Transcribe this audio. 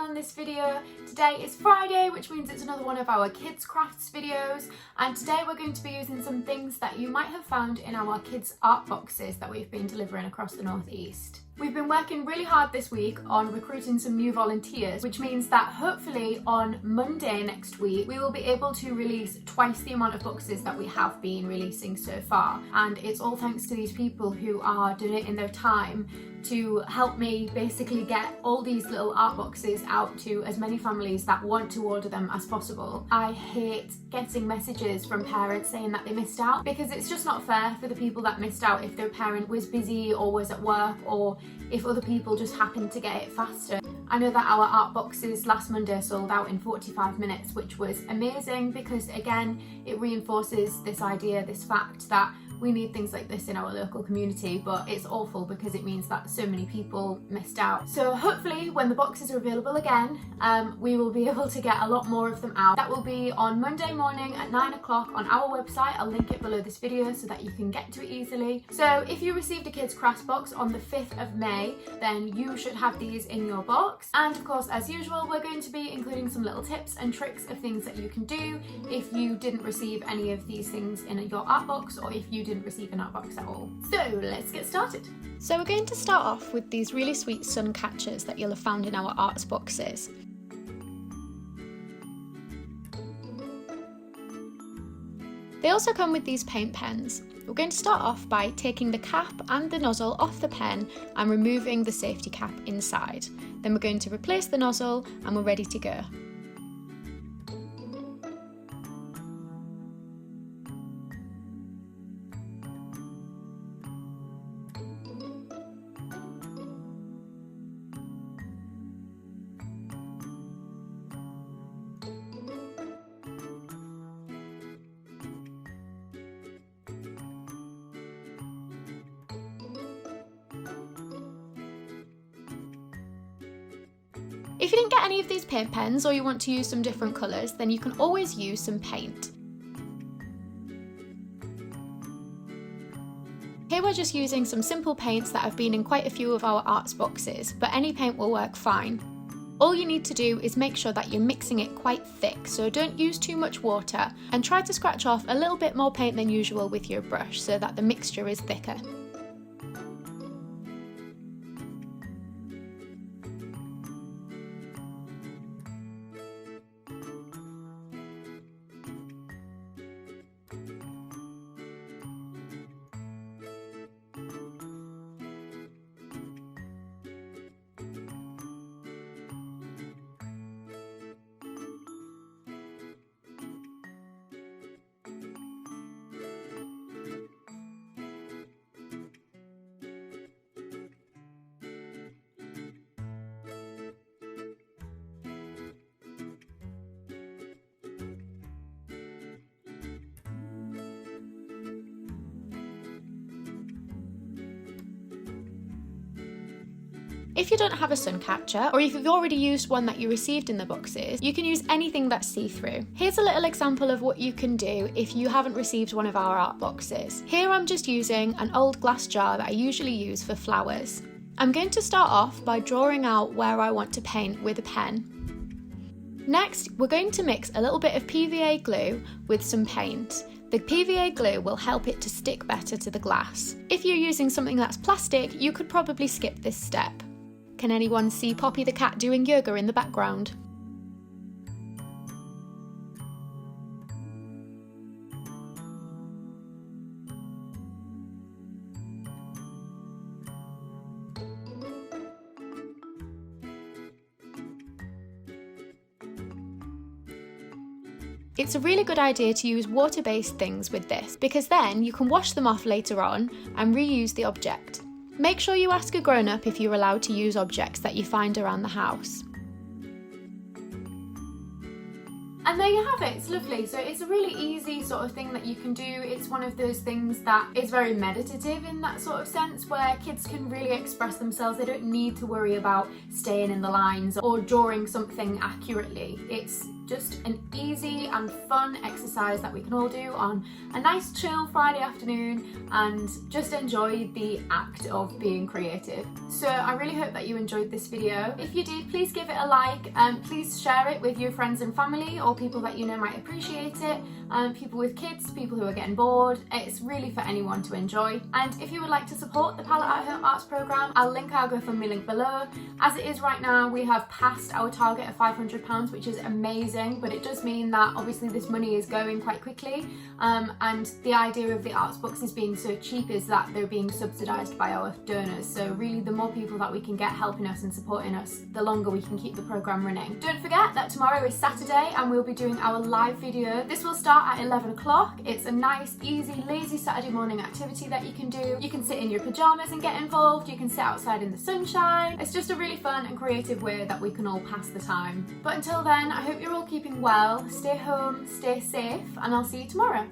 on this video. Today is Friday, which means it's another one of our kids crafts videos, and today we're going to be using some things that you might have found in our kids art boxes that we've been delivering across the northeast. We've been working really hard this week on recruiting some new volunteers, which means that hopefully on Monday next week we will be able to release twice the amount of boxes that we have been releasing so far, and it's all thanks to these people who are donating their time to help me basically get all these little art boxes out to as many families that want to order them as possible. I hate getting messages from parents saying that they missed out, because it's just not fair for the people that missed out if their parent was busy or was at work, or if other people just happened to get it faster. I know that our art boxes last Monday sold out in 45 minutes, which was amazing because again it reinforces this idea, this fact that we need things like this in our local community, but it's awful because it means that so many people missed out. So hopefully when the boxes are available again, we will be able to get a lot more of them out. That will be on Monday morning at 9 o'clock on our website. I'll link it below this video so that you can get to it easily. So if you received a kids crafts box on the 5th of May, then you should have these in your box. And of course, as usual, we're going to be including some little tips and tricks of things that you can do if you didn't receive any of these things in your art box, or if you didn't receive an art box at all. So let's get started. So we're going to start off with these really sweet sun catchers that you'll have found in our arts boxes. They also come with these paint pens. We're going to start off by taking the cap and the nozzle off the pen and removing the safety cap inside. Then we're going to replace the nozzle and we're ready to go. If you didn't get any of these paint pens or you want to use some different colours, then you can always use some paint. Here we're just using some simple paints that have been in quite a few of our arts boxes, but any paint will work fine. All you need to do is make sure that you're mixing it quite thick, so don't use too much water, and try to scratch off a little bit more paint than usual with your brush so that the mixture is thicker. If you don't have a sun catcher, or if you've already used one that you received in the boxes, you can use anything that's see-through. Here's a little example of what you can do if you haven't received one of our art boxes. Here I'm just using an old glass jar that I usually use for flowers. I'm going to start off by drawing out where I want to paint with a pen. Next, we're going to mix a little bit of PVA glue with some paint. The PVA glue will help it to stick better to the glass. If you're using something that's plastic, you could probably skip this step. Can anyone see Poppy the cat doing yoga in the background? It's a really good idea to use water-based things with this, because then you can wash them off later on and reuse the object. Make sure you ask a grown-up if you're allowed to use objects that you find around the house. And there you have it, it's lovely. So it's a really easy sort of thing that you can do. It's one of those things that is very meditative in that sort of sense, where kids can really express themselves. They don't need to worry about staying in the lines or drawing something accurately. It's just an easy and fun exercise that we can all do on a nice chill Friday afternoon and just enjoy the act of being creative. So I really hope that you enjoyed this video. If you did, please give it a like and please share it with your friends and family or people that you know might appreciate it, people with kids, people who are getting bored. It's really for anyone to enjoy. And if you would like to support the Palette at Home Arts programme, I'll link our GoFundMe link below. As it is right now, we have passed our target of £500, which is amazing, but it does mean that obviously this money is going quite quickly, and the idea of the arts boxes being so cheap is that they're being subsidised by our donors. So really, the more people that we can get helping us and supporting us, the longer we can keep the programme running. Don't forget that tomorrow is Saturday and we'll be doing our live video. This will start at 11 o'clock. It's a nice, easy, lazy Saturday morning activity that you can do. You can sit in your pyjamas and get involved. You can sit outside in the sunshine. It's just a really fun and creative way that we can all pass the time. But until then, I hope you're all keeping well, stay home, stay safe, and I'll see you tomorrow.